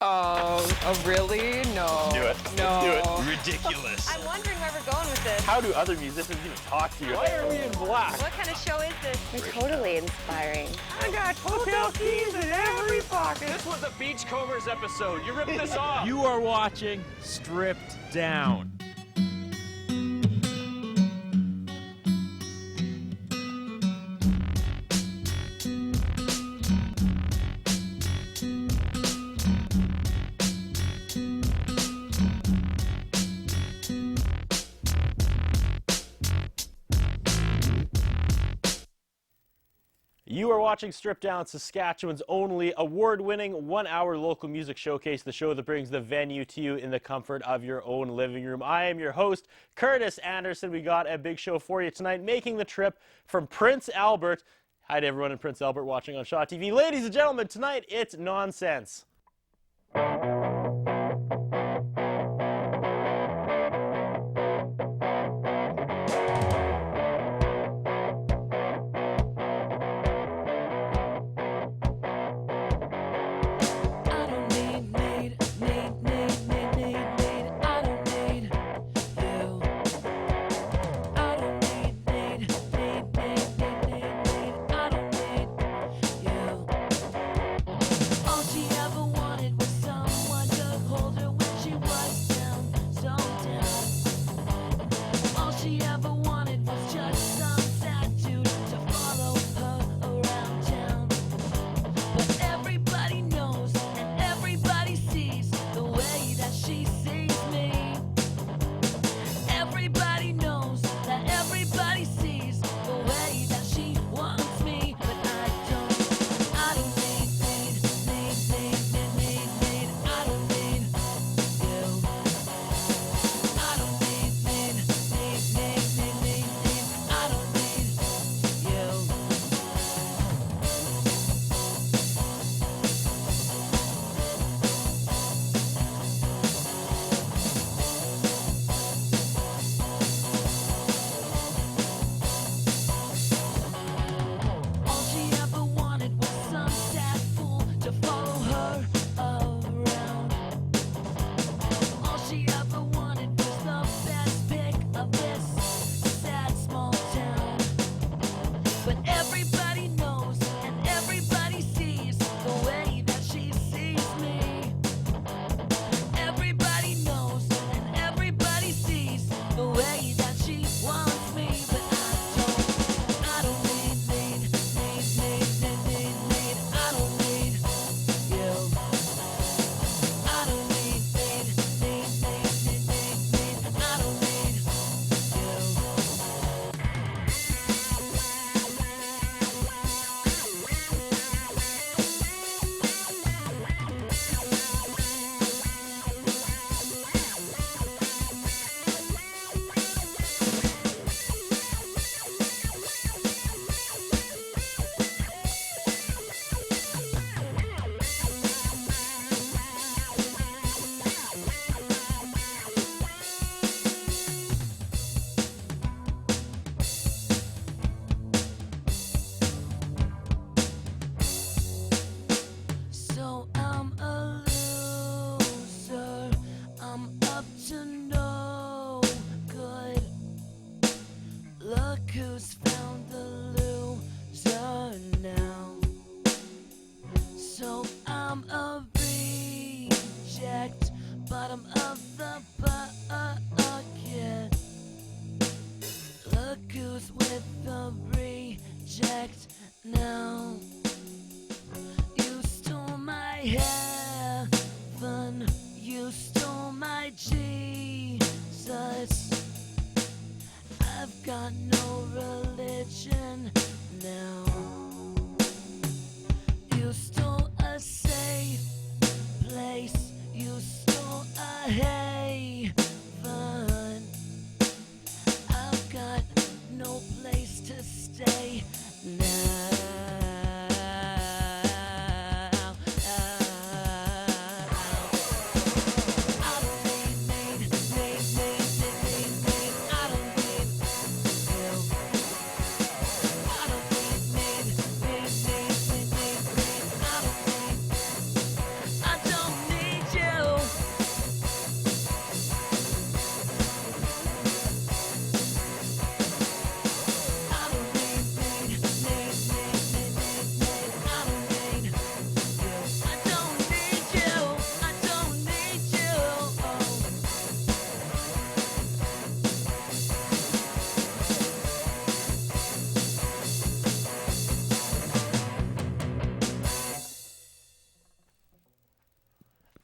Oh, really? No. Do it. No. Let's do it. Ridiculous. I'm wondering where we're going with this. How do other musicians even talk to you? Why are we in black? What kind of show is this? They're totally inspiring. I got hotel keys in every pocket. This was a Beachcombers episode. You ripped this off. You are watching Stripped Down. You are watching Stripped Down, Saskatchewan's only award-winning one-hour local music showcase, the show that brings the venue to you in the comfort of your own living room. I am your host, Curtis Anderson. We got a big show for you tonight, making the trip from Prince Albert. Hi to everyone in Prince Albert watching on Shaw TV. Ladies and gentlemen, tonight it's Nonsense.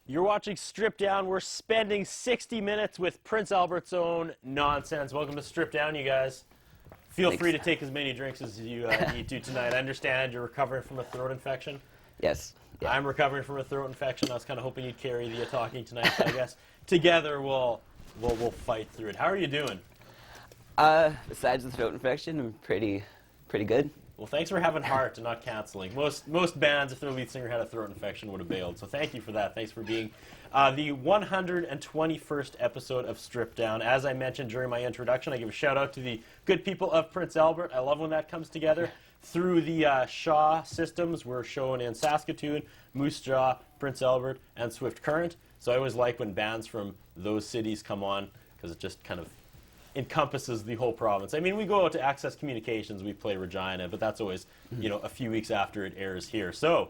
You're watching Strip Down. We're spending 60 minutes with Prince Albert's own Nonsense. Welcome to Strip Down, you guys. Feel Thanks. free to take as many drinks as you need to tonight. I understand you're recovering from a throat infection. Yes. Yeah. I'm recovering from a throat infection. I was kind of hoping you'd carry the talking tonight, but I guess together we'll fight through it. How are you doing? Besides the throat infection, I'm pretty good. Well, thanks for having heart and not canceling. Most bands, if their lead singer had a throat infection, would have bailed. So thank you for that. Thanks for being the 121st episode of Strip Down. As I mentioned during my introduction, I give a shout out to the good people of Prince Albert. I love when that comes together. Through the Shaw systems, we're shown in Saskatoon, Moose Jaw, Prince Albert, and Swift Current. So I always like when bands from those cities come on because it just kind of encompasses the whole province. I mean, we go out to Access Communications, we play Regina, but that's always, a few weeks after it airs here. So,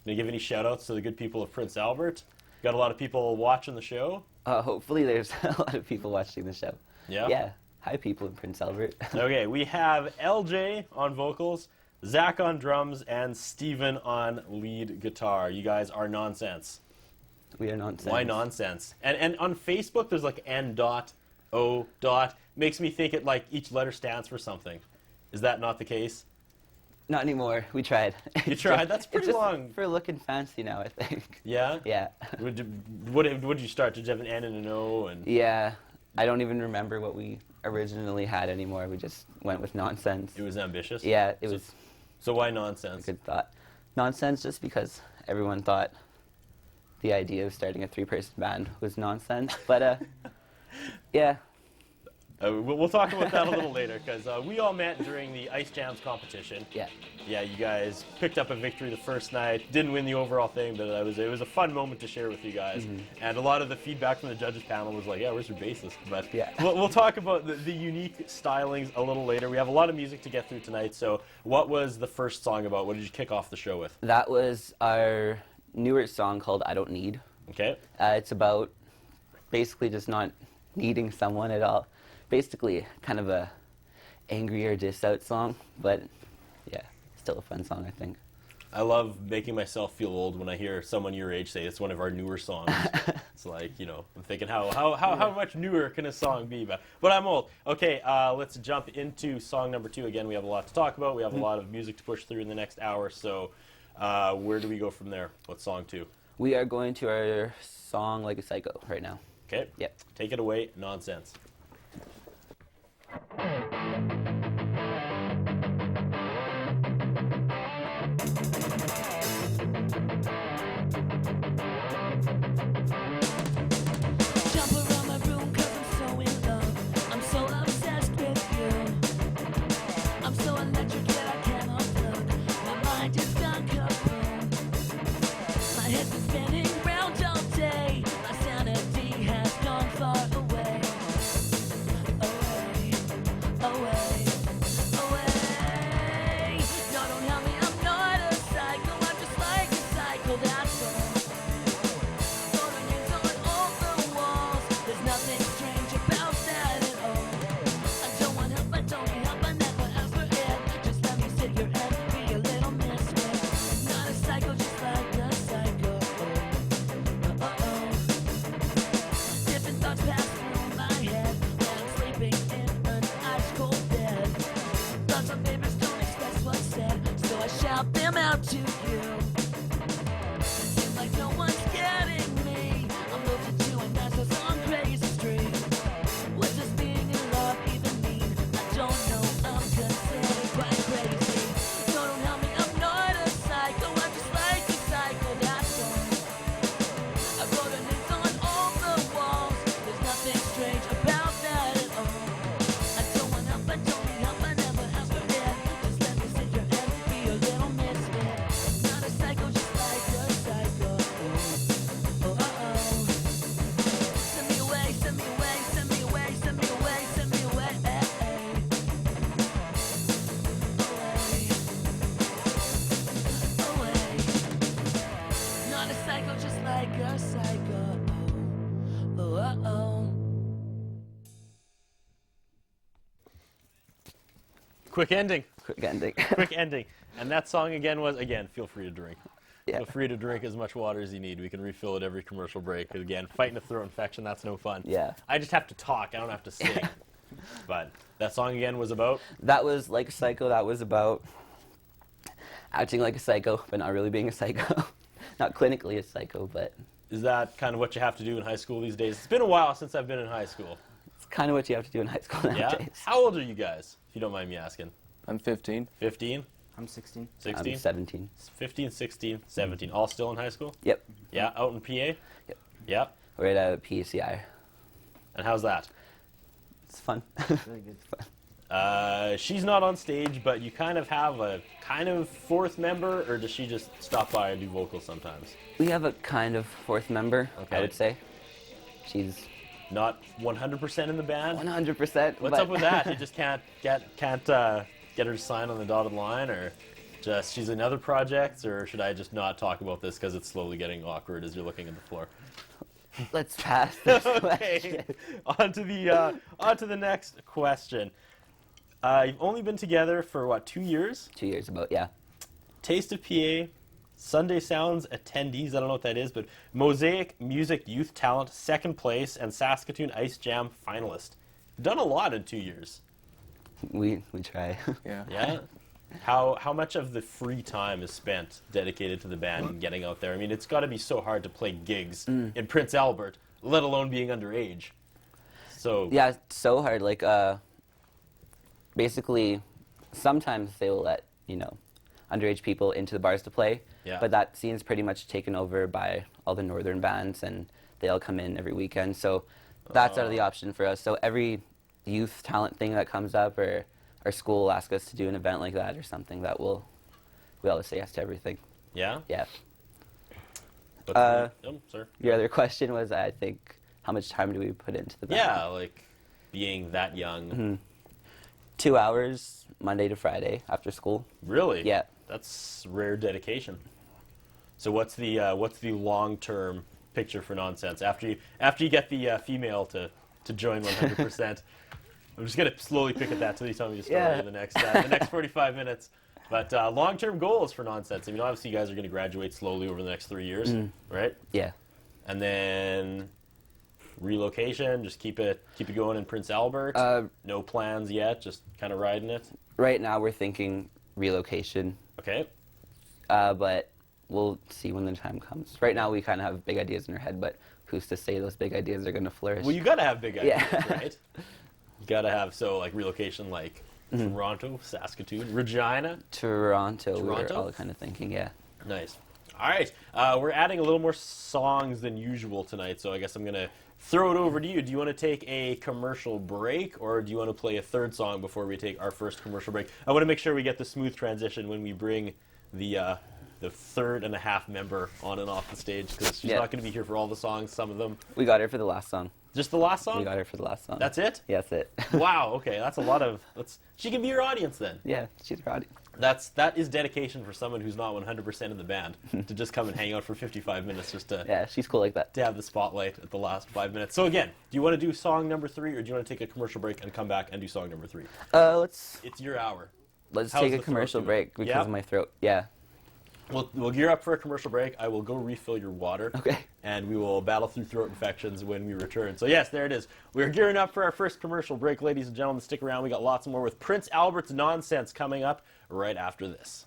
gonna give any shout-outs to the good people of Prince Albert? Got a lot of people watching the show? Hopefully there's a lot of people watching the show. Yeah? Yeah. Hi, people in Prince Albert. Okay, we have LJ on vocals, Zach on drums, and Steven on lead guitar. You guys are Nonsense. We are Nonsense. Why Nonsense? And on Facebook, there's like N.O. Makes me think it like each letter stands for something. Is that not the case? Not anymore. We tried. You tried? That's pretty it's just long. for looking fancy now, I think. Yeah? Yeah. What did you start? Did you have an N and an O? And Yeah. I don't even remember what we originally had anymore. We just went with Nonsense. It was ambitious? Yeah, it was So why a Nonsense? good thought. Nonsense just because everyone thought the idea of starting a 3-person band was nonsense. But, yeah. We'll talk about that a little later, because we all met during the Ice Jams competition. Yeah. Yeah, you guys picked up a victory the first night. Didn't win the overall thing, but it was a fun moment to share with you guys. And a lot of the feedback from the judges panel was like, yeah, where's your bassist? But Yeah. we'll talk about the unique stylings a little later. We have a lot of music to get through tonight, so what was the first song about? What did you kick off the show with? That was our newer song called I Don't Need. Okay. It's about basically just not needing someone at all. Basically, kind of a angrier diss-out song, but yeah, still a fun song, I think. I love making myself feel old when I hear someone your age say it's one of our newer songs. It's like, I'm thinking how much newer can a song be? But I'm old. Okay, let's jump into song number 2. Again, we have a lot to talk about. We have a lot of music to push through in the next hour, so where do we go from there? What's song 2? We are going to our song Like a Psycho right now. Okay. Yep. Take it away, Nonsense. Jump around my room 'cause I'm so in love. I'm so obsessed with you. I'm so electric that I can't unplug. My mind is gone kaboom. My head's been spinning round all day. My sanity has gone far away. Away, away, away. No, don't help me, I'm not a psycho. I'm just like a psycho, that's all. Photographs on all the walls. There's nothing strange about that at all. I don't want help, I don't need help, I never ask for it. Just let me sit here and be a little misfit. Not a psycho, just like a psycho. Different thoughts pass through my head when I'm sleeping in an ice cold bed. Thoughts on papers don't express what's said, so I shout them out to you. Seems like no one's getting me. I'm moved to do and that's what's on crazy street. What does being in love even mean? I don't know, I'm considered quite crazy. So don't help me, I'm not a psycho. I'm just like a psycho, that's all. I wrote her names on all the walls. There's nothing strange about that at all. I don't want help, I don't need help, I never ask for it. Just let me sit here and be a little misfit. Not a psycho, just like a psycho. Send me away, send me away, send me away, send me away, send me away. Away. Not a psycho, just like a psycho. Quick ending. Quick ending. Quick ending. And that song again was, feel free to drink. Yeah. Feel free to drink as much water as you need. We can refill it every commercial break. Again, fighting a throat infection, that's no fun. Yeah. I just have to talk. I don't have to sing. But that song again was about? That was Like a Psycho. That was about acting like a psycho, but not really being a psycho. Not clinically a psycho, but... Is that kind of what you have to do in high school these days? It's been a while since I've been in high school. It's kind of what you have to do in high school nowadays. Yeah? How old are you guys, if you don't mind me asking? I'm 15. 15? I'm 16. 16? I'm 17. 15, 16, 17. All still in high school? Yep. Yeah, out in PA? Yep. Yeah. We're at a PCI. And how's that? It's fun. Really good. She's not on stage, but you kind of have a kind of fourth member, or does she just stop by and do vocals sometimes? We have a kind of fourth member, Okay. I would say. She's Not 100% in the band? 100%. What's up with that? You just can't get her to sign on the dotted line, or just she's in other projects, or should I just not talk about this because it's slowly getting awkward as you're looking at the floor? Let's pass this Okay, question. on to the next question. You've only been together for what, 2 years? 2 years about, yeah. Taste of PA, Sunday Sounds attendees, I don't know what that is, but Mosaic Music Youth Talent, second place, and Saskatoon Ice Jam finalist. You've done a lot in 2 years. We try. Yeah. Yeah? How much of the free time is spent dedicated to the band and getting out there? I mean, it's got to be so hard to play gigs in Prince Albert, let alone being underage. So Yeah, it's so hard. Like, basically, sometimes they will let, underage people into the bars to play. Yeah. But that scene's pretty much taken over by all the northern bands, and they all come in every weekend. So that's out of the option for us. So every youth talent thing that comes up, or our school will ask us to do an event like that or something, that we always say yes to everything. yeah. Yeah. But sir. Your other question was, I think, how much time do we put into the band? Yeah, like being that young. 2 hours, Monday to Friday, after school. Really? Yeah. That's rare dedication. So what's the long-term picture for Nonsense after you get the female to join 100%? I'm just gonna slowly pick at that till you tell me the story in the next 45 minutes. But long-term goals for Nonsense. I mean, obviously you guys are gonna graduate slowly over the next 3 years, right? Yeah. And then relocation, just keep it going in Prince Albert. No plans yet, just kind of riding it. Right now we're thinking relocation, Okay. but we'll see when the time comes. Right now we kind of have big ideas in our head, but who's to say those big ideas are going to flourish? Well, you gotta have big ideas, Yeah. right? You gotta have relocation, like Toronto, Saskatoon, Regina. Toronto, we Toronto? were all kind of thinking, yeah. Nice. All right, we're adding a little more songs than usual tonight, so I guess I'm gonna throw it over to you. Do you want to take a commercial break, or do you want to play a third song before we take our first commercial break? I want to make sure we get the smooth transition when we bring the third and a half member on and off the stage, because she's not going to be here for all the songs. Some of them. We got her for the last song. Just the last song? We got her for the last song. That's it? Yeah, that's it. Wow. Okay, that's a lot of. She can be your audience then. Yeah, she's our audience. That is dedication for someone who's not 100% in the band to just come and hang out for 55 minutes just to Yeah, she's cool like that. to have the spotlight at the last 5 minutes. So again, do you want to do song number 3, or do you want to take a commercial break and come back and do song number 3? Let's It's your hour. take How's a the throat commercial doing? break because Yeah? of my throat. Yeah. We'll gear up for a commercial break. I will go refill your water. Okay. And we will battle through throat infections when we return. So yes, there it is. We're gearing up for our first commercial break, ladies and gentlemen. Stick around. We got lots more with Prince Albert's Nonsense coming up right after this.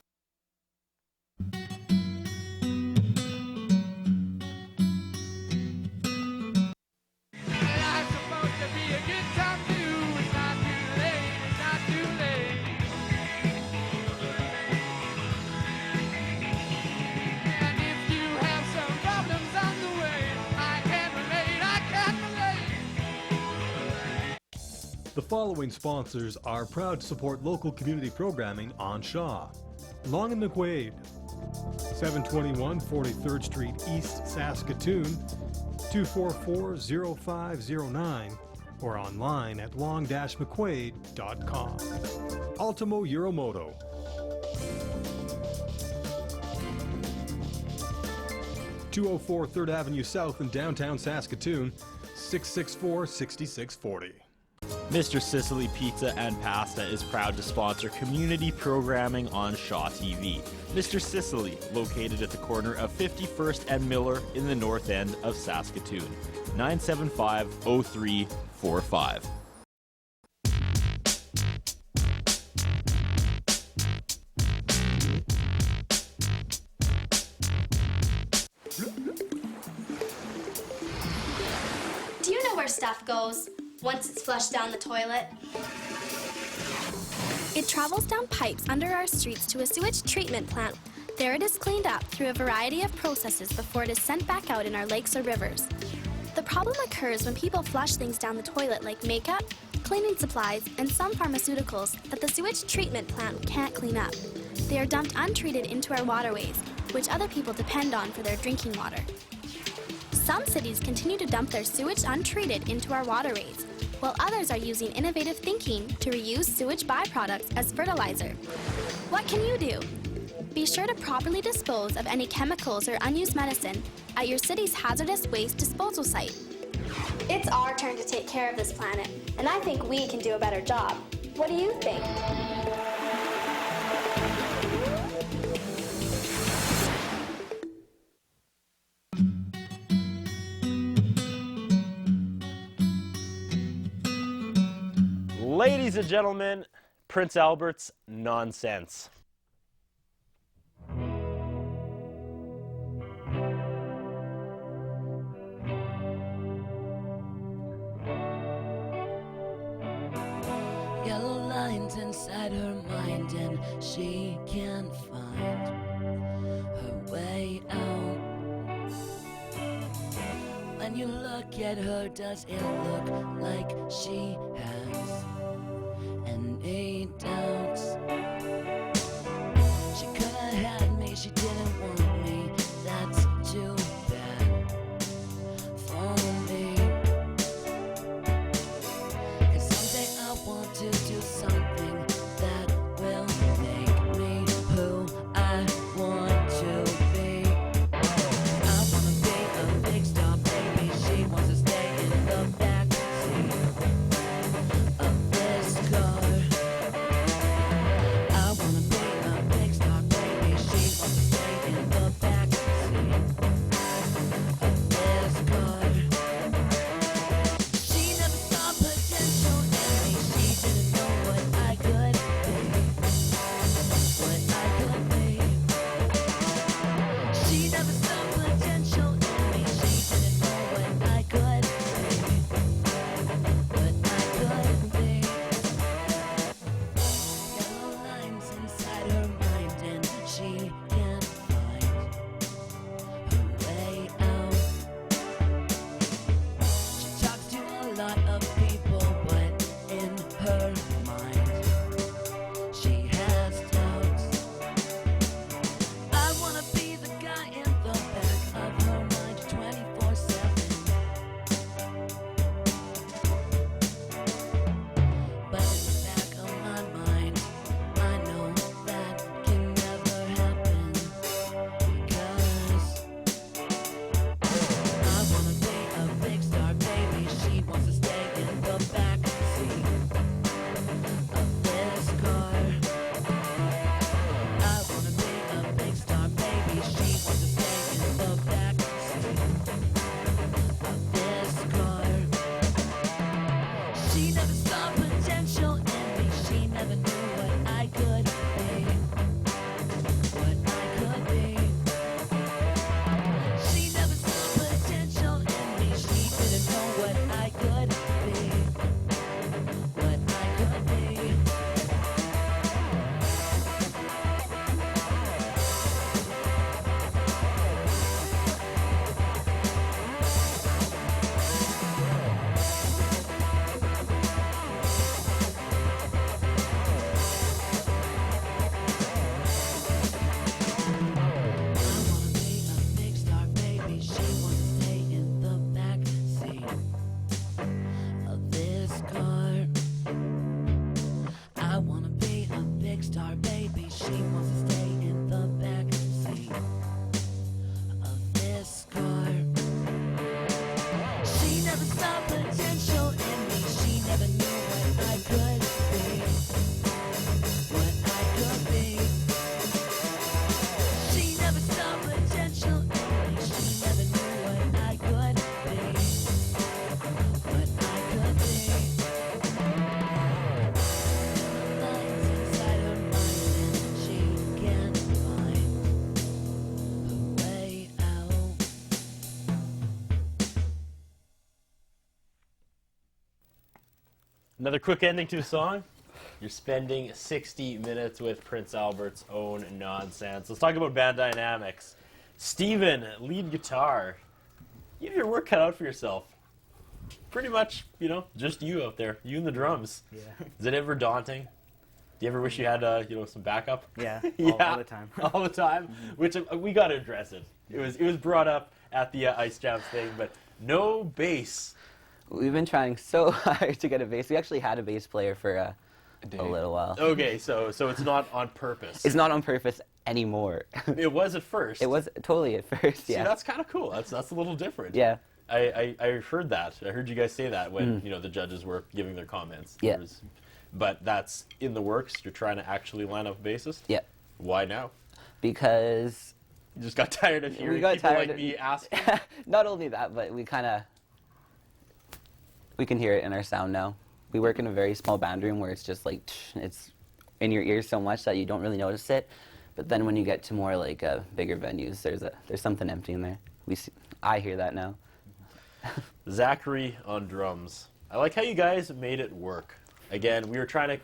The following sponsors are proud to support local community programming on Shaw. Long and McQuaid, 721 43rd Street East, Saskatoon, 244-0509, or online at long-mcquaid.com. Ultimo Euromoto. (204 3rd Avenue South in downtown Saskatoon, 664-6640). Mr. Sicily Pizza and Pasta is proud to sponsor community programming on Shaw TV. Mr. Sicily, located at the corner of 51st and Miller in the north end of Saskatoon. 975-0345. Do you know where stuff goes once it's flushed down the toilet? It travels down pipes under our streets to a sewage treatment plant. There it is cleaned up through a variety of processes before it is sent back out in our lakes or rivers. The problem occurs when people flush things down the toilet like makeup, cleaning supplies, and some pharmaceuticals that the sewage treatment plant can't clean up. They are dumped untreated into our waterways, which other people depend on for their drinking water. Some cities continue to dump their sewage untreated into our waterways, while others are using innovative thinking to reuse sewage byproducts as fertilizer. What can you do? Be sure to properly dispose of any chemicals or unused medicine at your city's hazardous waste disposal site. It's our turn to take care of this planet, and I think we can do a better job. What do you think? Ladies and gentlemen, Prince Albert's Nonsense. Yellow lines inside her mind, and she can't find her way out. When you look at her, does it look like she has any doubts? She could have had me, she didn't want me. That's too bad for me. And someday I want to do something that will make me who I want to be. I wanna be a big star, baby. She wants to stay in the backseat. Another quick ending to the song. You're spending 60 minutes with Prince Albert's own nonsense. Let's talk about band dynamics. Steven, lead guitar. You have your work cut out for yourself. Pretty much, you know, just you out there. You and the drums. Yeah. Is it ever daunting? Do you ever wish you had, some backup? Yeah. Yeah. All the time. All the time. Which we got to address it. It was brought up at the Ice Jams thing, but no bass. We've been trying so hard to get a bass. We actually had a bass player for a little while. Okay, so it's not on purpose. It's not on purpose anymore. It was at first. It was totally at first, See, yeah. that's kind of cool. That's a little different. Yeah. I heard that. I heard you guys say that when the judges were giving their comments. Yeah. But that's in the works. You're trying to actually line up a bassist. Yeah. Why now? Because you just got tired of hearing people like me asking. Not only that, but we can hear it in our sound now. We work in a very small band room where it's just like it's in your ears so much that you don't really notice it. But then when you get to more like bigger venues, there's something empty in there. I hear that now. Zachary on drums. I like how you guys made it work. Again, we were trying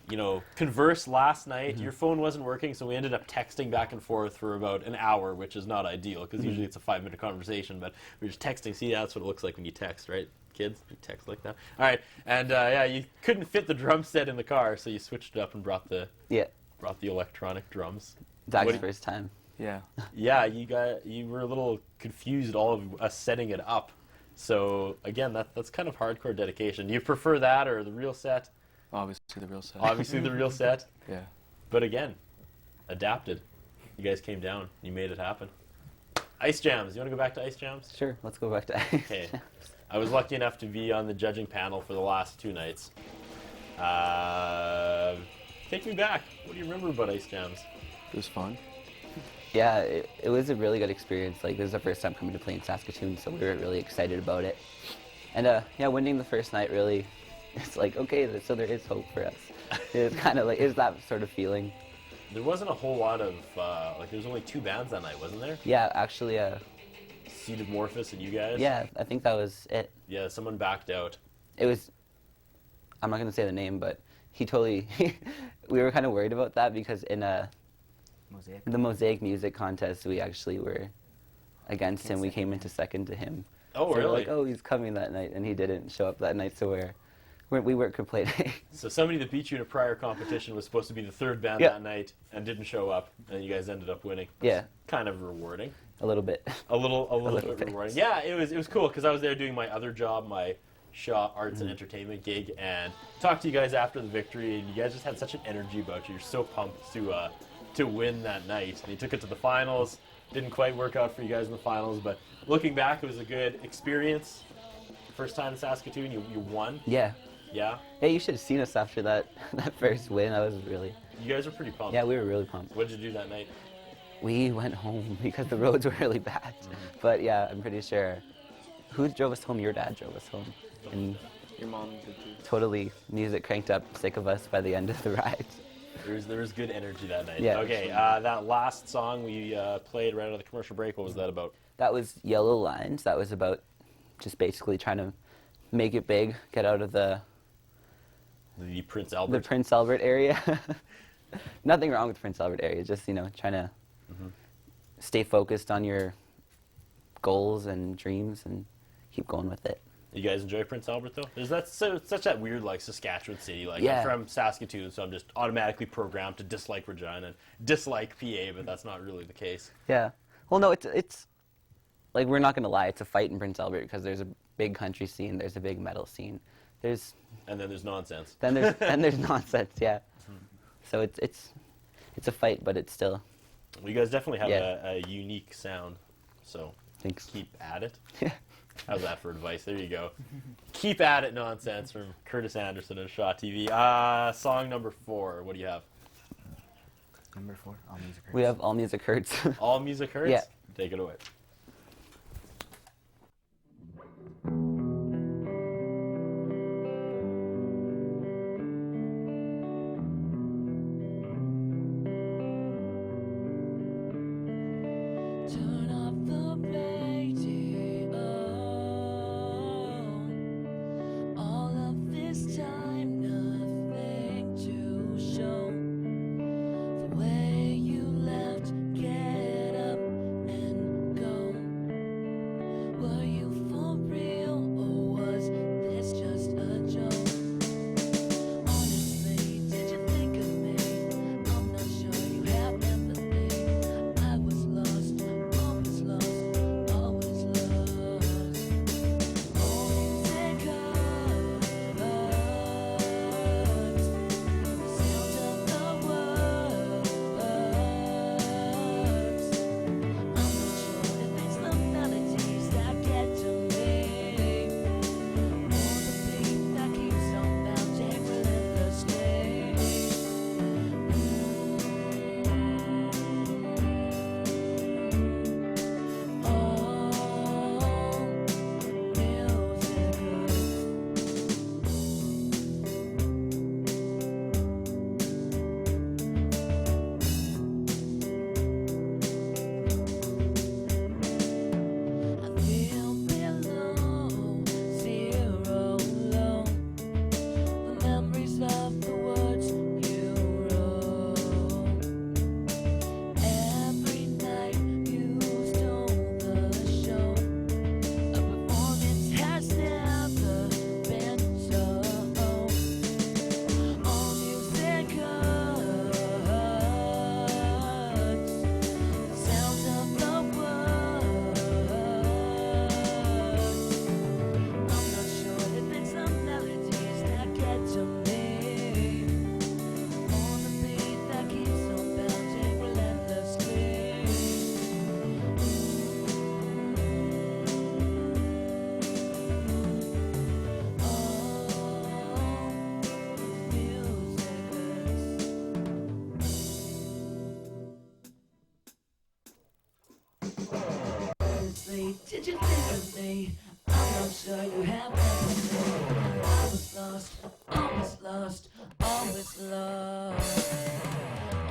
to, converse last night. Your phone wasn't working, so we ended up texting back and forth for about an hour, which is not ideal because usually it's a 5-minute conversation. But we were just texting. See, that's what it looks like when you text, right? Kids, you text like that. All right, and you couldn't fit the drum set in the car, so you switched it up and brought the electronic drums. Zach's first time. Yeah. Yeah, you were a little confused, all of us setting it up. So again, that's kind of hardcore dedication. Do you prefer that or the real set? Obviously the real set. Obviously the real set. Yeah. But again, adapted. You guys came down. You made it happen. Ice Jams. You want to go back to Ice Jams? Sure, let's go back to Ice Okay. I was lucky enough to be on the judging panel for the last 2 nights. Take me back. What do you remember about Ice Jams? It was fun. Yeah, it was a really good experience. Like, this is the first time coming to play in Saskatoon, so we were really excited about it. And winning the first night really, it's like, okay, so there is hope for us. It's kind of like, it's that sort of feeling. There wasn't a whole lot of, there was only 2 bands that night, wasn't there? Yeah, actually, Seed of Morphus and you guys? Yeah, I think that was it. Yeah, someone backed out. It was, I'm not going to say the name, but he totally, we were kind of worried about that because in the Mosaic Music Contest, we actually were against him. We came into second to him. Oh, so really? We're like, oh, he's coming that night, and he didn't show up that night, so we weren't complaining. So somebody that beat you in a prior competition was supposed to be the 3rd band that night and didn't show up, and you guys ended up winning. Yeah. Kind of rewarding. A little bit. A little bit rewarding. Yeah, it was cool because I was there doing my other job, my Shaw Arts and Entertainment gig, and talked to you guys after the victory, and you guys just had such an energy about you. You're so pumped to win that night. And you took it to the finals. Didn't quite work out for you guys in the finals, but looking back, it was a good experience. First time in Saskatoon, you won. Yeah. Yeah? Yeah, you should have seen us after that first win. I was really... You guys were pretty pumped. Yeah, we were really pumped. What did you do that night? We went home because the roads were really bad. But yeah, I'm pretty sure. Who drove us home? Your dad drove us home. And your mom did too. Totally music cranked up, sick of us by the end of the ride. There was good energy that night. Yeah. Okay, that last song we played right out of the commercial break, what was that about? That was Yellow Lines. That was about just basically trying to make it big, get out of the Prince Albert. The Prince Albert area. Nothing wrong with the Prince Albert area, just, trying to stay focused on your goals and dreams and keep going with it. You guys enjoy Prince Albert, though? There's such that weird, Saskatchewan city. Yeah. I'm from Saskatoon, so I'm just automatically programmed to dislike Regina and dislike PA, but that's not really the case. Yeah. Well, no, it's we're not going to lie. It's a fight in Prince Albert because there's a big country scene. There's a big metal scene. And then there's nonsense. Then there's nonsense, yeah. So it's a fight, but it's still... Well, you guys definitely have a unique sound, so thanks. Keep at it. How's that for advice? There you go. Keep at it nonsense from Curtis Anderson of Shaw TV. Song number 4. What do you have? Number 4, All Music Hurts. We have All Music Hurts. All Music Hurts? Yeah. Take it away. Turn off the radio. All of this time did you think of me? I'm not sure you have everything. I was lost, always lost, always lost.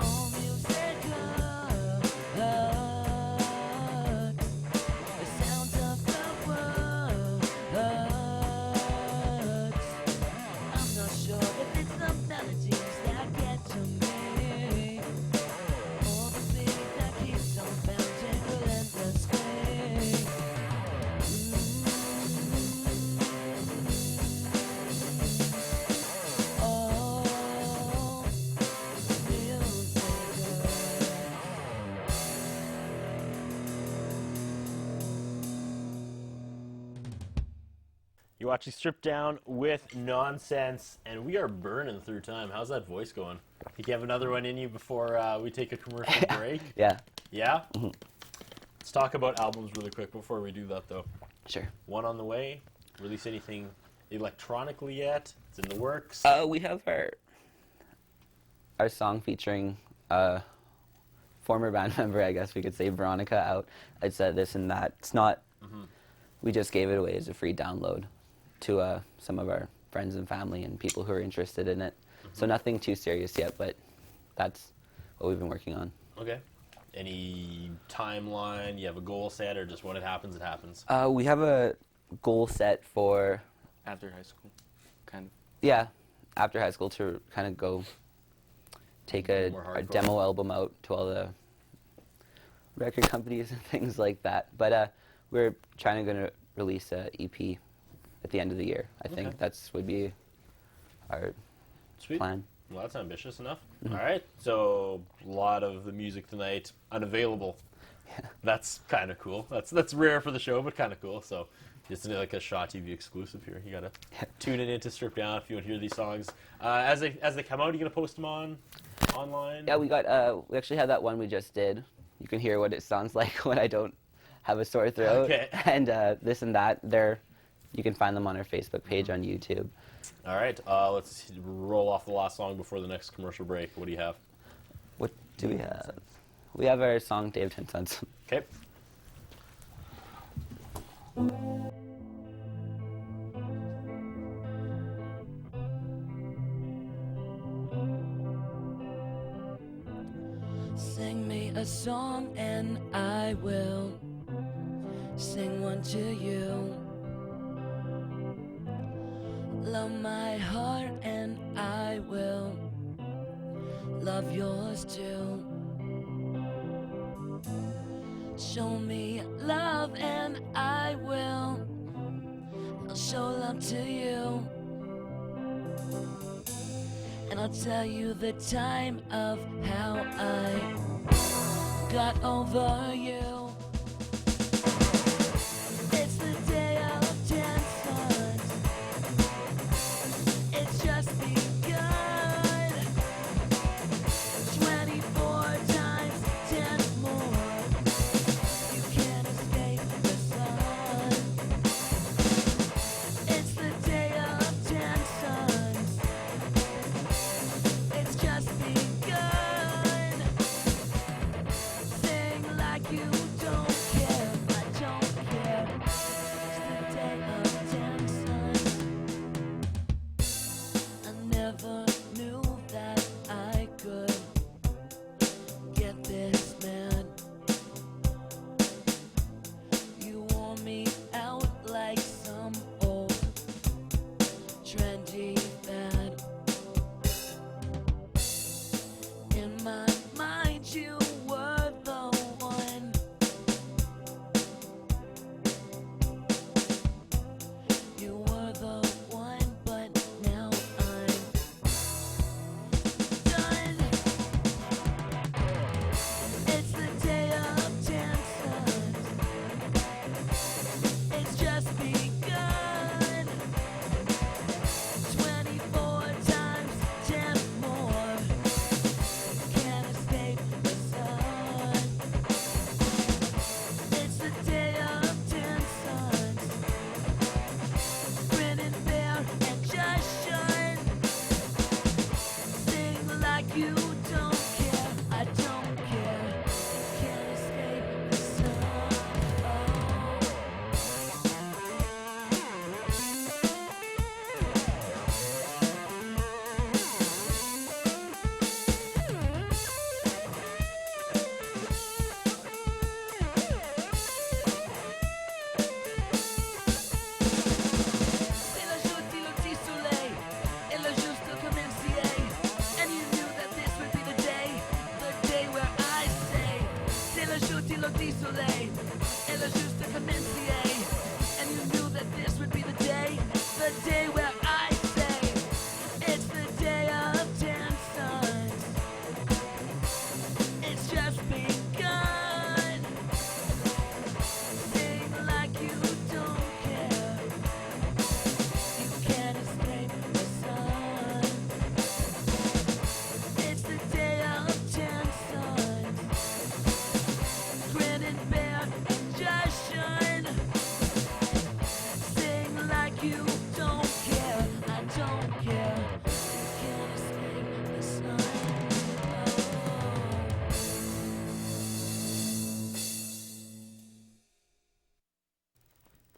All music hurts. The sounds of the world hurts. I'm not sure if it's the melodies that get to me, or the beat that keeps on bouncing relentlessly. You're watching Stripped Down with Nonsense, and we are burning through time. How's that voice going? Think you have another one in you before we take a commercial break? Yeah. Yeah? Let's talk about albums really quick before we do that, though. Sure. One on the way. Release anything electronically yet? It's in the works. We have our song featuring former band member, I guess we could say, Veronica, out. It's This and That. It's not. We just gave it away as a free download to some of our friends and family and people who are interested in it. So nothing too serious yet, but that's what we've been working on. Okay. Any timeline? You have a goal set, or just when it happens, it happens? We have a goal set for... After high school, kind of. Yeah, after high school to kind of go take a demo album out to all the record companies and things like that. But we're trying to release an EP at the end of the year. I think that's would be our plan. Well, that's ambitious enough. All right, so a lot of the music tonight unavailable. Yeah. That's kind of cool. That's rare for the show, but kind of cool. So it's like a Shaw TV exclusive here. You gotta tune it in to Strip Down if you want to hear these songs. As they come out, are you gonna post them online? Yeah, we actually had that one we just did. You can hear what it sounds like when I don't have a sore throat. Okay. And This and That. You can find them on our Facebook page, on YouTube. All right, let's roll off the last song before the next commercial break. What do you have? What do we have? We have our song Dave 10 Cents. Okay. Sing me a song and I will sing one to you. Love my heart and I will love yours too. Show me love and I will show love to you. And I'll tell you the time of how I got over you. It's the day of 10 suns. It's just begun. 24 times 10 more. You can't escape the sun. It's the day of 10 suns. It's just begun. Sing like you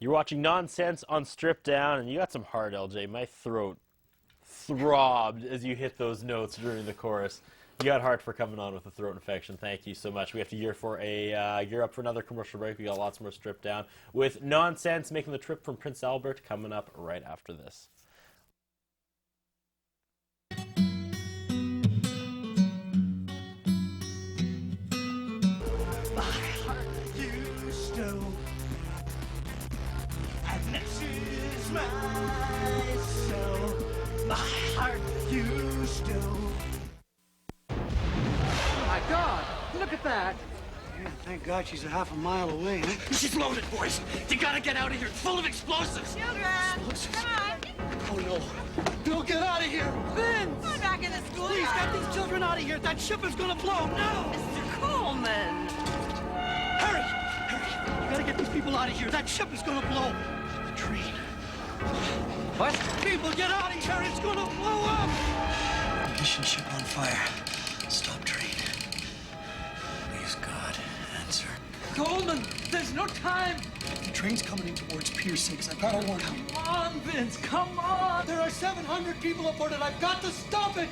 You're watching Nonsense on Stripped Down, and you got some heart, LJ. My throat throbbed as you hit those notes during the chorus. You got heart for coming on with a throat infection. Thank you so much. We have to gear up for another commercial break. We got lots more Stripped Down with Nonsense making the trip from Prince Albert coming up right after this. My heart used to, and this is my soul. My heart used to. My God, look at that. Yeah, thank God she's a half a mile away, huh? She's loaded, boys. You gotta get out of here. It's full of explosives. Children, come on. Oh, no. Bill, get out of here! Vince! Come on back in the school. Please, get these children out of here. That ship is gonna blow. No! Mr. Coleman. Hurry! Hurry! You gotta get these people out of here. That ship is gonna blow. The train. What? People, get out of here. It's gonna blow up! Mission ship on fire. Stop train. Please, God, answer. Coleman, there's no time. The train's coming in towards Pier 6. I've got to warn you. Come on, Vince, come on. There are 700 people aboard it. I've got to stop it.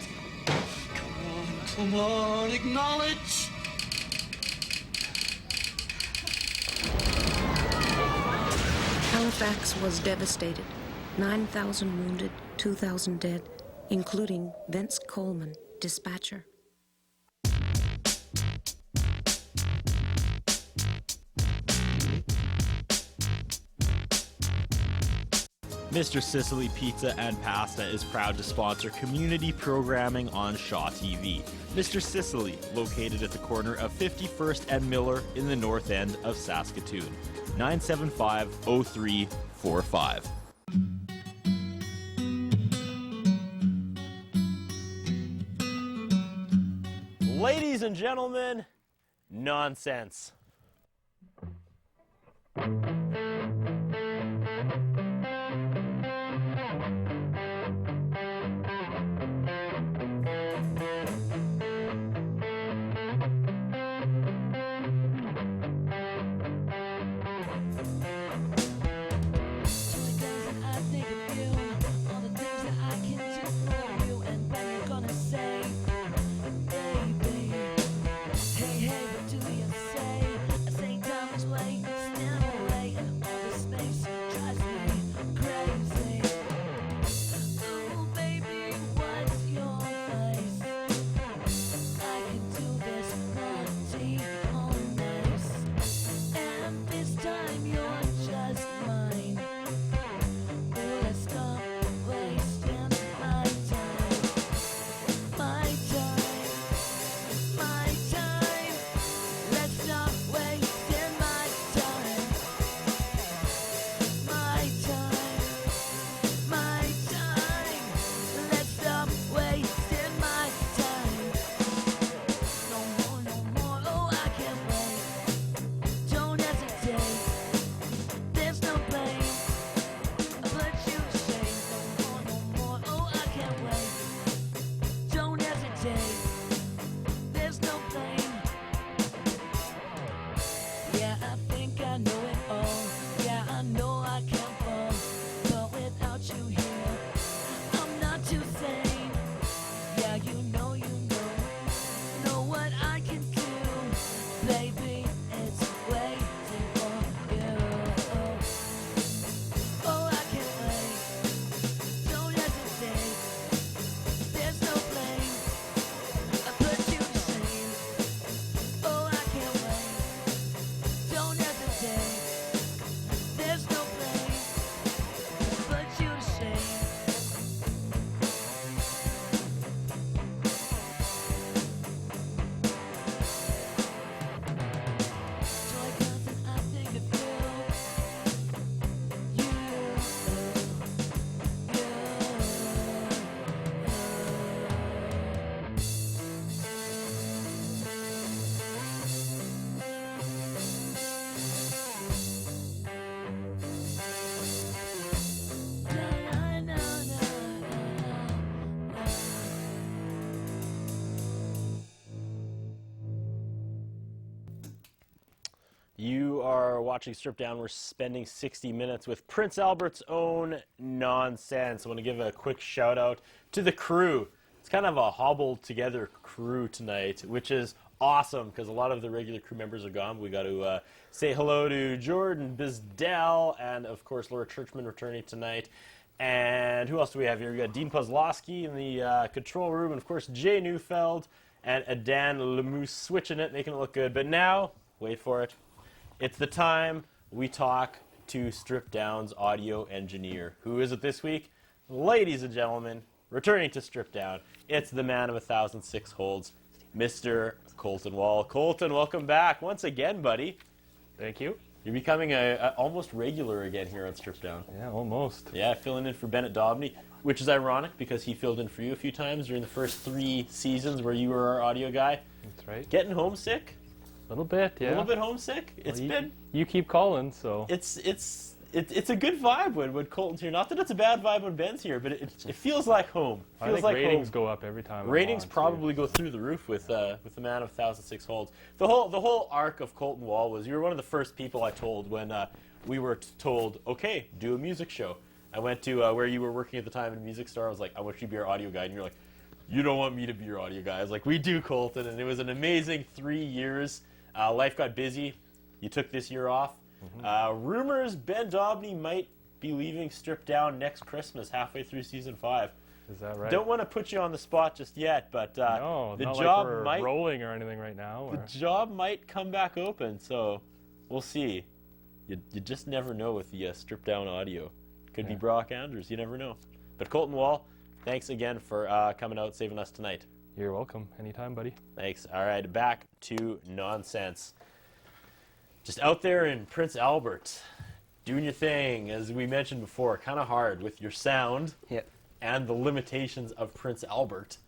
Come on, acknowledge. Halifax was devastated. 9,000 wounded, 2,000 dead, including Vince Coleman, dispatcher. Mr. Sicily Pizza and Pasta is proud to sponsor community programming on Shaw TV. Mr. Sicily, located at the corner of 51st and Miller in the north end of Saskatoon. 975-0345. Ladies and gentlemen, Nonsense. Hey, hey, what do you say? I say time is late, stand away. watching Strip Down. We're spending 60 minutes with Prince Albert's own Nonsense. I want to give a quick shout out to the crew. It's kind of a hobbled together crew tonight, which is awesome because a lot of the regular crew members are gone. We got to say hello to Jordan Bizdell and, of course, Laura Churchman returning tonight. And who else do we have here? We got Dean Puzlowski in the control room, and, of course, Jay Neufeld and Dan Lemoose switching it, making it look good. But now, wait for it, it's the time we talk to Strip Down's audio engineer. Who is it this week? Ladies and gentlemen, returning to Strip Down, it's the man of 1,006 holds, Mr. Colton Wall. Colton, welcome back once again, buddy. Thank you. You're becoming a almost regular again here on Strip Down. Yeah, almost. Yeah, filling in for Bennett Dobney, which is ironic because he filled in for you a few times during the first 3 seasons where you were our audio guy. That's right. Getting homesick? A little bit, yeah. A little bit homesick? You keep calling, so... It's a good vibe when Colton's here. Not that it's a bad vibe when Ben's here, but it feels like home. I think ratings go up every time. Ratings probably go through the roof with the man of 1,006 holds. The whole arc of Colton Wall was you were one of the first people I told when we were told, okay, do a music show. I went to where you were working at the time in Music Star. I was like, I want you to be our audio guy, and you're like, you don't want me to be your audio guy. I was like, we do, Colton, and it was an amazing 3 years. Life got busy. You took this year off. Rumors Ben Dobney might be leaving Strip Down next Christmas, halfway through season 5. Is that right? Don't want to put you on the spot just yet, but no, the not job like we're might rolling or anything right now. The job might come back open, so we'll see. You just never know with the Strip Down audio. Could be Brock Andrews. You never know. But Colton Wall, thanks again for coming out, saving us tonight. You're welcome. Anytime, buddy. Thanks. All right, back to Nonsense. Just out there in Prince Albert, doing your thing, as we mentioned before, kind of hard with your sound and the limitations of Prince Albert.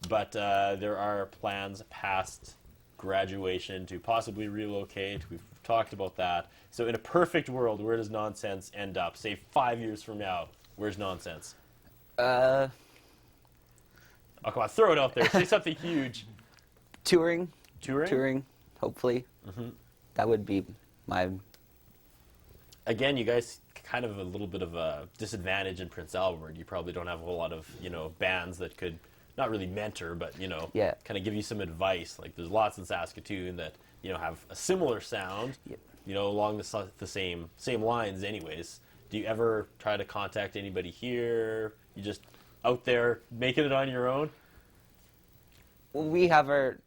But there are plans past graduation to possibly relocate. We've talked about that. So in a perfect world, where does Nonsense end up? Say 5 years from now, where's Nonsense? Oh, come on, throw it out there. Say something huge. Touring. Touring, hopefully. That would be my... Again, you guys kind of a little bit of a disadvantage in Prince Albert. You probably don't have a whole lot of, bands that could not really mentor, but, kind of give you some advice. Like there's lots in Saskatoon that, have a similar sound, along the same lines anyways. Do you ever try to contact anybody here? You just out there making it on your own? We have our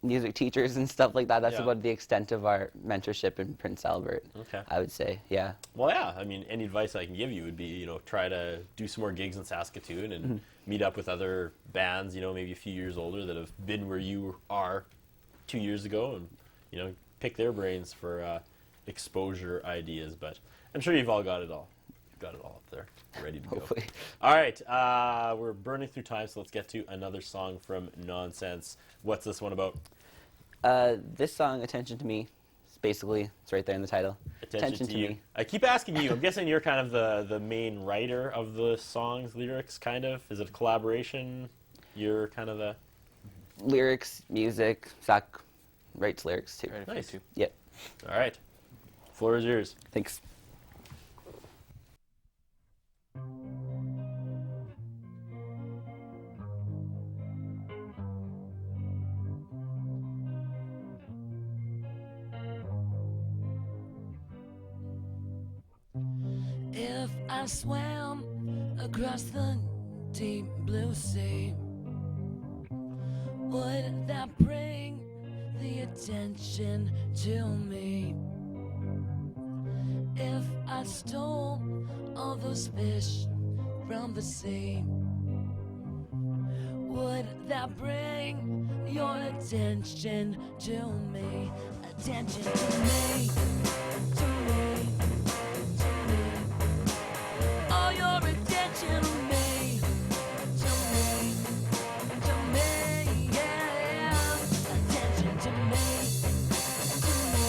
music teachers and stuff like that. That's about the extent of our mentorship in Prince Albert. Okay. I would say, yeah. Well, yeah. I mean, any advice I can give you would be, try to do some more gigs in Saskatoon and meet up with other bands, maybe a few years older that have been where you are 2 years ago, and pick their brains for exposure ideas. But I'm sure you've all got it all. You've got it all up there, ready to go. Hopefully. All right. We're burning through time, so let's get to another song from Nonsense. What's this one about? This song, Attention to Me, it's right there in the title. Attention to Me. I keep asking you. I'm guessing you're kind of the main writer of the song's lyrics, kind of. Is it a collaboration? You're kind of the... Lyrics, music, Zach writes lyrics too. Nice. Yep. All right. Floor is yours. Thanks. If I swam across the deep blue sea, would that bring the attention to me? If I stole all those fish from the sea, would that bring your attention to me? Attention to me, to me, to me. All your attention to me, to me, to me, yeah. Attention to me, to me,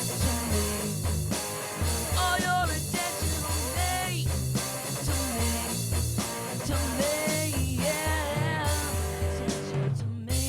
to me. All your attention to me, to me, to me, yeah. Attention to me.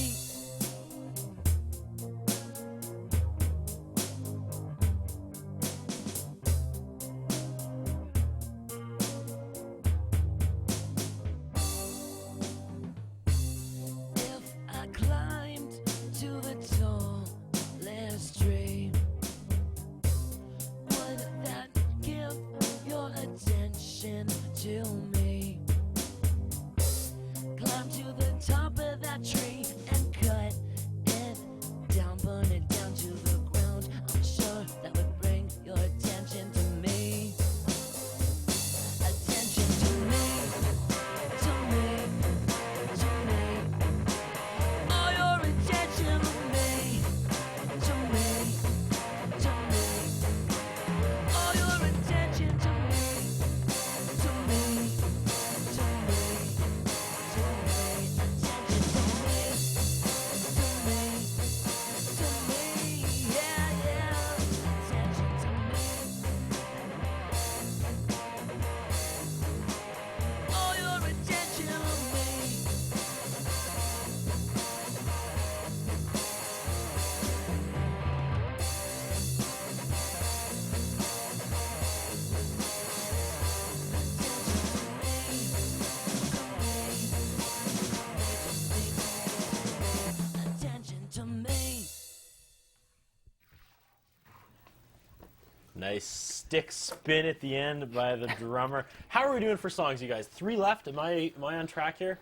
Nice stick spin at the end by the drummer. How are we doing for songs, you guys? 3 left? Am I on track here?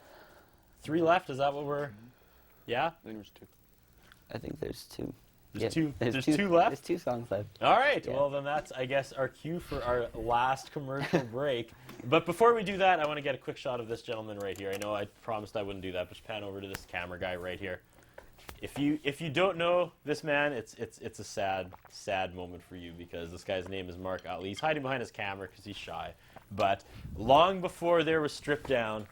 3 left? Is that what we're... Yeah? I think there's 2. I think there's 2. There's Yeah, 2. There's 2 left? There's 2 songs left. All right. Yeah. Well, then that's, I guess, our cue for our last commercial break. But before we do that, I want to get a quick shot of this gentleman right here. I know I promised I wouldn't do that, but just pan over to this camera guy right here. If you don't know this man, it's a sad moment for you, because this guy's name is Mark Utley. He's hiding behind his camera because he's shy. But long before there was Stripped Down,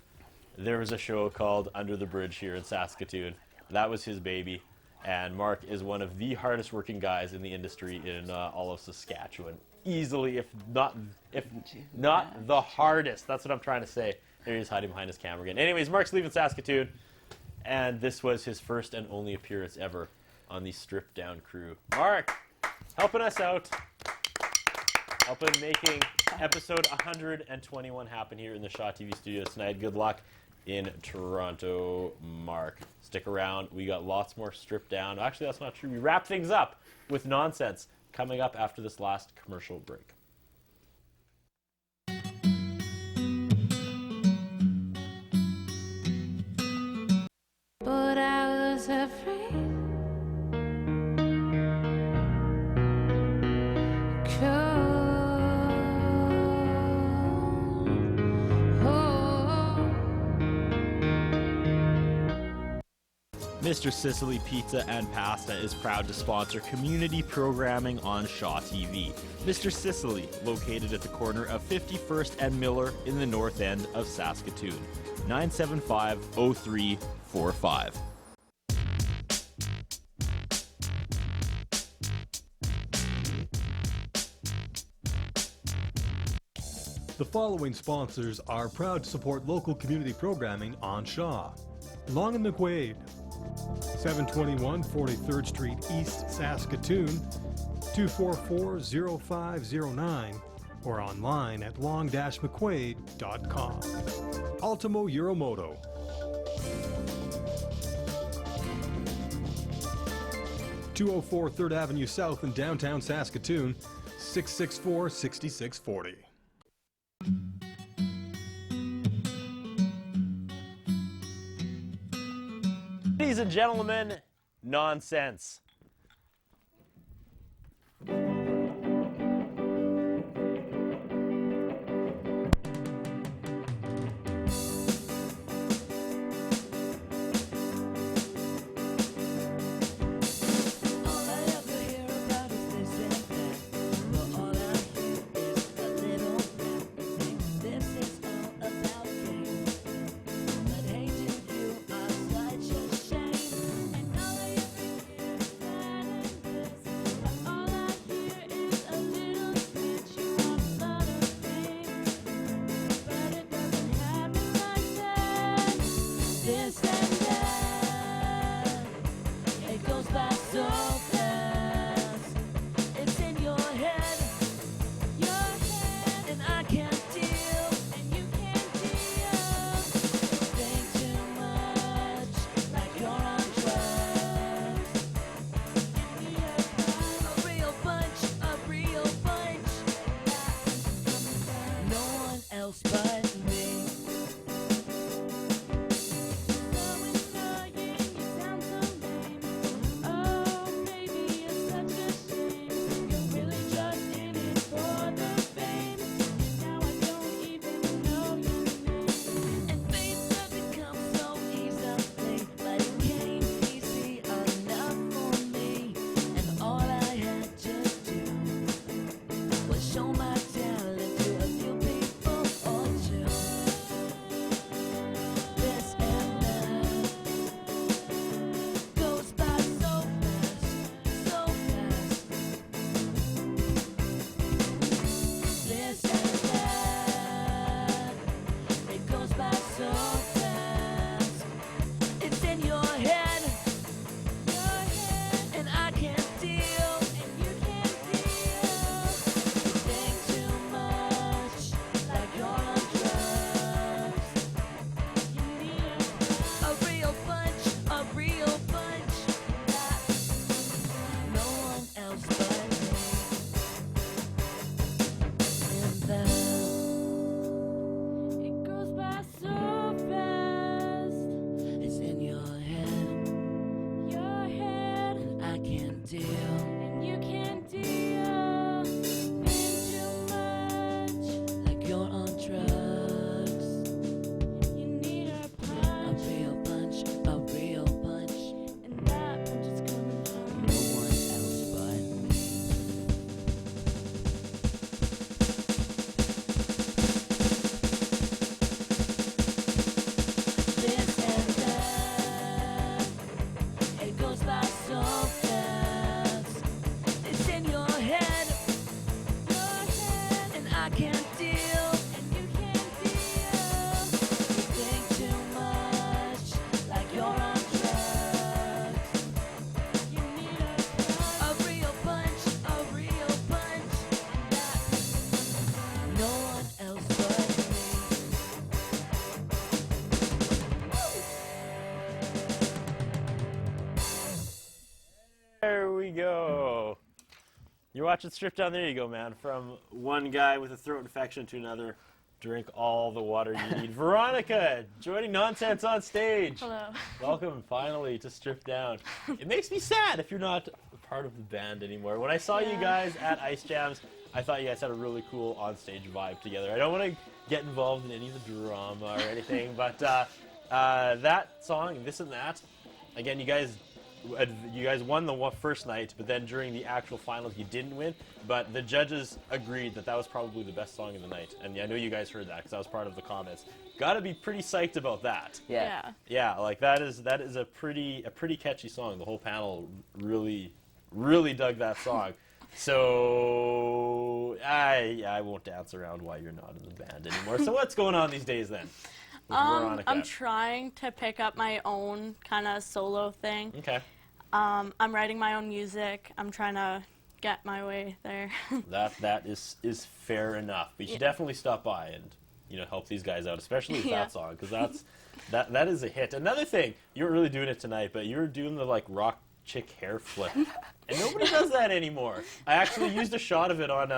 there was a show called Under the Bridge here in Saskatoon. That was his baby. And Mark is one of the hardest working guys in the industry in all of Saskatchewan. Easily, if not the hardest. That's what I'm trying to say. There he is hiding behind his camera again. Anyways, Mark's leaving Saskatoon. And this was his first and only appearance ever on the Stripped Down crew. Mark, helping us out. Helping making episode 121 happen here in the Shaw TV studio tonight. Good luck in Toronto, Mark. Stick around. We got lots more Stripped Down. Actually, that's not true. We wrap things up with nonsense coming up after this last commercial break. But I was afraid. Mr. Sicily Pizza and Pasta is proud to sponsor community programming on Shaw TV. Mr. Sicily, located at the corner of 51st and Miller in the north end of Saskatoon. 975-0345. The following sponsors are proud to support local community programming on Shaw. Long and McQuaid, 721 43rd Street East, Saskatoon, 244-0509, or online at long-mcquaid.com. Ultimo Euromoto, 204 3rd Avenue South in downtown Saskatoon, 664-6640. Ladies and gentlemen, nonsense. Show my talent to a few people or just I can't deal, and you can't deal. You think too much, like you're on drugs. You need a real punch, and not no one else but There we go. You're watching Strip Down. There you go, man. From one guy with a throat infection to another. Drink all the water you need. Veronica, joining Nonsense on stage. Hello. Welcome, finally, to Strip Down. It makes me sad if you're not a part of the band anymore. When I saw you guys at Ice Jams, I thought you guys had a really cool on-stage vibe together. I don't want to get involved in any of the drama or anything, but that song, This and That, again, you guys won the first night, but then during the actual finals you didn't win, but the judges agreed that that was probably the best song of the night, and I know you guys heard that because I was part of the comments. Gotta be pretty psyched about that. Yeah, like that is a pretty catchy song. The whole panel really dug that song. So I won't dance around why you're not in the band anymore. So what's going on these days then with Veronica? I'm trying to pick up my own kind of solo thing. Okay. I'm writing my own music. I'm trying to get my way there. that is fair enough. But you should definitely stop by and help these guys out, especially with that song, because that is a hit. Another thing, you weren't really doing it tonight, but you were doing the like rock chick hair flip, and nobody does that anymore. I actually used a shot of it on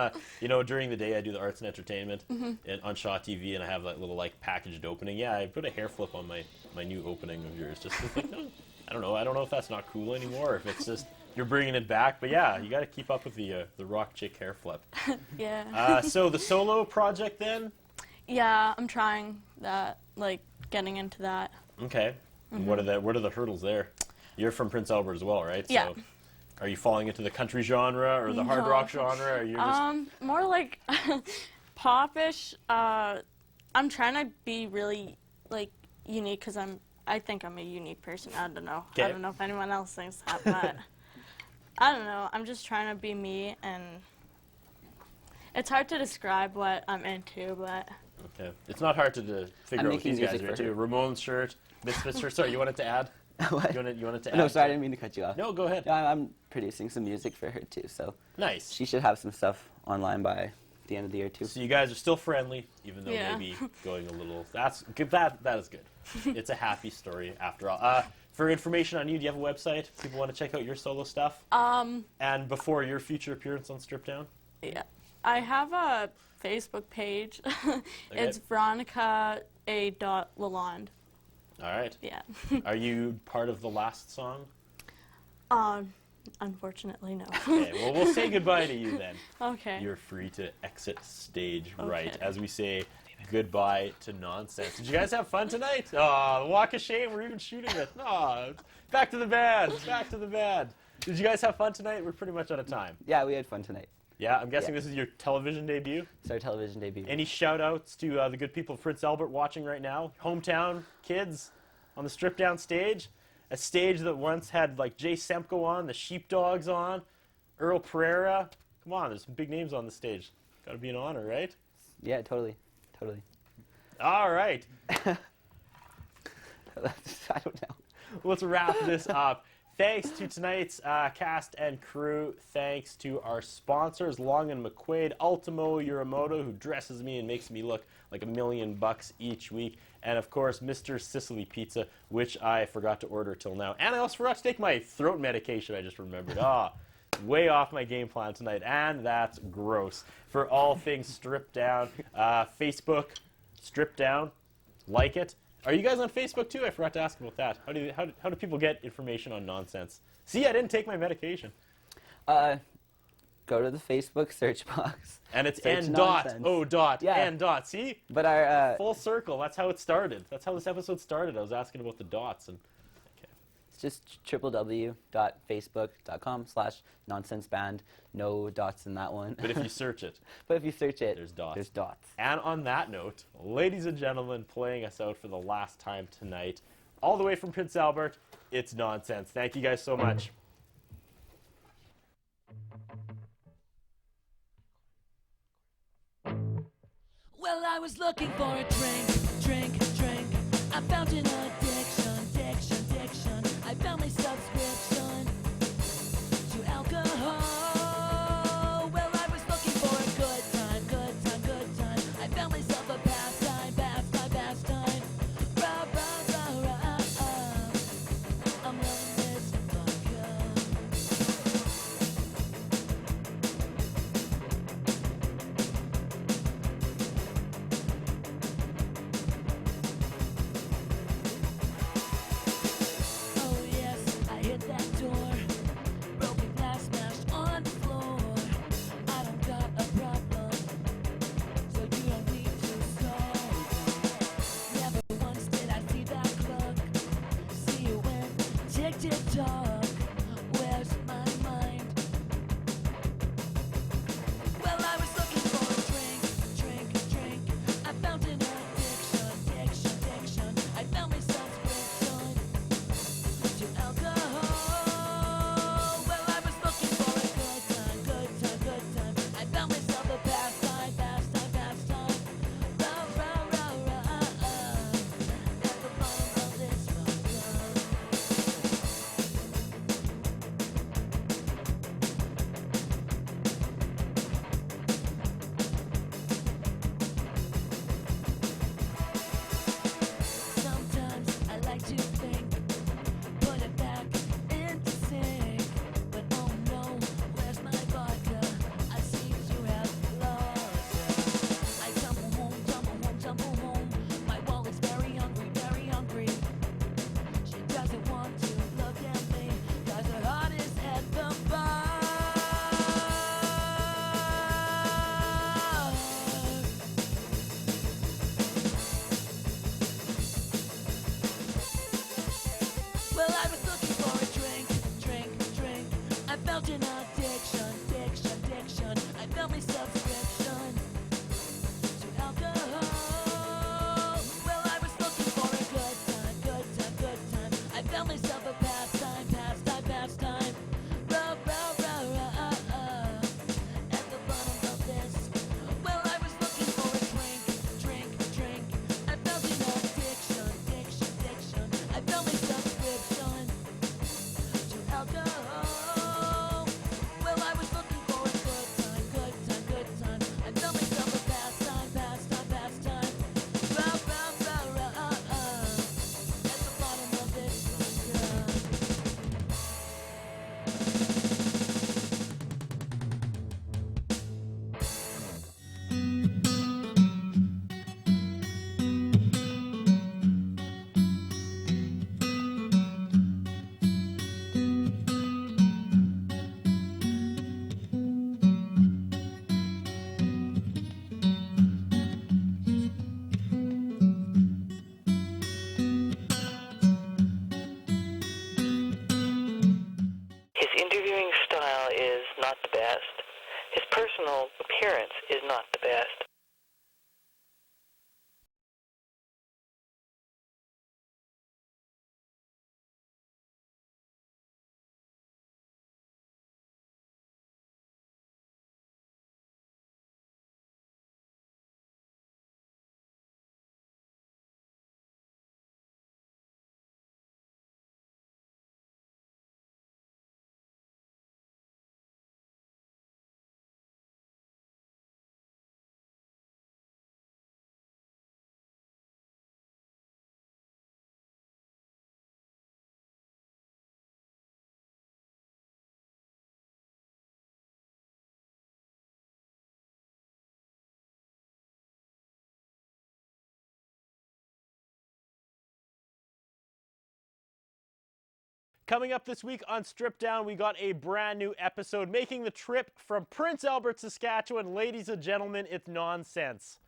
during the day I do the arts and entertainment and on Shaw TV, and I have that little like packaged opening. Yeah, I put a hair flip on my new opening of yours, just like, no, I don't know if that's not cool anymore, or if it's just you're bringing it back. But yeah, you got to keep up with the rock chick hair flip. Yeah. So the solo project then? Yeah, I'm trying that, like getting into that. Okay. What are the hurdles there? You're from Prince Albert as well, right? Yeah. So are you falling into the country genre or the hard rock genre? Or you're just... more like popish. I'm trying to be really like unique because I think I'm a unique person. I don't know. Okay. I don't know if anyone else thinks that, but I don't know. I'm just trying to be me, and it's hard to describe what I'm into, but. Okay. It's not hard to figure out what these guys are into. Ramon's shirt, Misfits shirt. Sorry, you wanted to add? What? You wanted to add? No, sorry, I didn't mean to cut you off. No, go ahead. Yeah, I'm producing some music for her too, so. Nice. She should have some stuff online by the end of the year too. So you guys are still friendly, even though maybe going a little. That's good. That is good. It's a happy story after all. For information on you, do you have a website? People want to check out your solo stuff. And before your future appearance on Strip Down. Yeah, I have a Facebook page. It's Veronica A. Lalonde. All right. Yeah. Are you part of the last song? Unfortunately, no. Okay, well, we'll say goodbye to you then. Okay. You're free to exit stage right as we say goodbye to Nonsense. Did you guys have fun tonight? Oh, the walk of shame, we're even shooting it. Oh, back to the band. Back to the band. Did you guys have fun tonight? We're pretty much out of time. Yeah, we had fun tonight. Yeah, I'm guessing this is your television debut? It's our television debut. Any shout-outs to the good people of Prince Albert watching right now? Hometown kids on the Strip Down stage? A stage that once had like Jay Semko on, the Sheepdogs on, Earl Pereira. Come on, there's some big names on the stage. Got to be an honor, right? Yeah, totally. Totally. All right. I don't know. Let's wrap this up. Thanks to tonight's cast and crew. Thanks to our sponsors, Long and McQuaid, Ultimo Yuramoto, who dresses me and makes me look like $1 million each week. And, of course, Mr. Sicily Pizza, which I forgot to order till now. And I also forgot to take my throat medication, I just remembered. Way off my game plan tonight, and that's gross. For all things Strip Down, Facebook, Strip Down, like it. Are you guys on Facebook too? I forgot to ask about that. How do people get information on Nonsense? See, I didn't take my medication. Go to the Facebook search box. And it's search N Nonsense. dot, O dot, yeah. N dot. See? But our full circle. That's how it started. That's how this episode started. I was asking about the dots and. It's just www.facebook.com/nonsenseband. No dots in that one. But if you search it. But if you search it, there's dots. There's dots. And on that note, ladies and gentlemen, playing us out for the last time tonight, all the way from Prince Albert, it's Nonsense. Thank you guys so much. I was looking for a drink. I found an addiction. I found my subscription to alcohol. Well, I was looking for a good time. I found myself a pastime. Rah, rah, rah, rah. I'm loving this vodka. Oh yes, I hit that door. Broken glass smashed on the floor. I don't got a problem, so you don't need to solve it. Never once did I see that clock. See you when tick tock. Where's my mind? Well, I was looking for a drink. I found an addiction. I found my subscription to alcohol. Well, I was looking for a good time. I found myself a pastime. Rah, rah, rah, rah. At the bottom of this vodka. Sometimes I like to think, put it back into sync. But oh no, where's my vodka? I seem to have lost it. I tumble home. My wallet's very hungry. She doesn't want to look at me, 'cause her heart is at the bar. Well, I was looking for a drink. I felt an addiction. I felt my subscription to alcohol. Well, I was looking for a good time. I found myself a pastime. Rah, rah, rah, rah. At the bottom of this. Well, I was looking for a drink. I felt an addiction. I felt my subscription to alcohol. Well, I was looking for a good time. I felt myself a pastime. Rah, rah, rah, rah. At the bottom of this vodka. His interviewing style is not the best. His personal appearance is not the best. Coming up this week on Strip Down, we got a brand new episode making the trip from Prince Albert, Saskatchewan. Ladies and gentlemen, it's Nonsense.